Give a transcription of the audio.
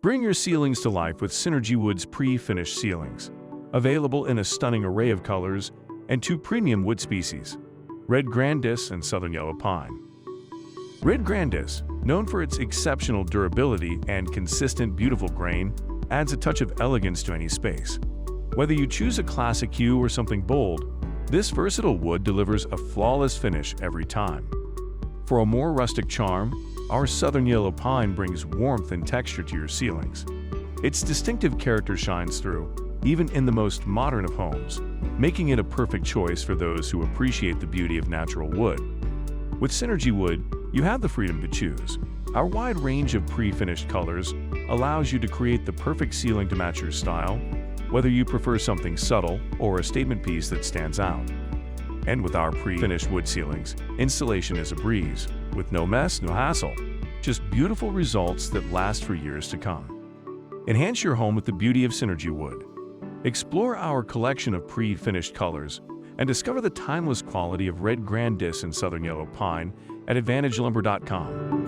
Bring your ceilings to life with Synergy Wood's pre-finished ceilings, available in a stunning array of colors and two premium wood species, red Grandis and southern yellow pine. Red Grandis, known for its exceptional durability and consistent beautiful grain, adds a touch of elegance to any space. Whether you choose a classic hue or something bold, this versatile wood delivers a flawless finish every time. For a more rustic charm, our southern yellow pine brings warmth and texture to your ceilings. Its distinctive character shines through, even in the most modern of homes, making it a perfect choice for those who appreciate the beauty of natural wood. With Synergy Wood, you have the freedom to choose. Our wide range of pre-finished colors allows you to create the perfect ceiling to match your style, whether you prefer something subtle or a statement piece that stands out. And with our pre-finished wood ceilings, installation is a breeze, with no mess, no hassle, just beautiful results that last for years to come. Enhance your home with the beauty of Synergy Wood. Explore our collection of pre-finished colors and discover the timeless quality of red Grandis and southern yellow pine at AdvantageLumber.com.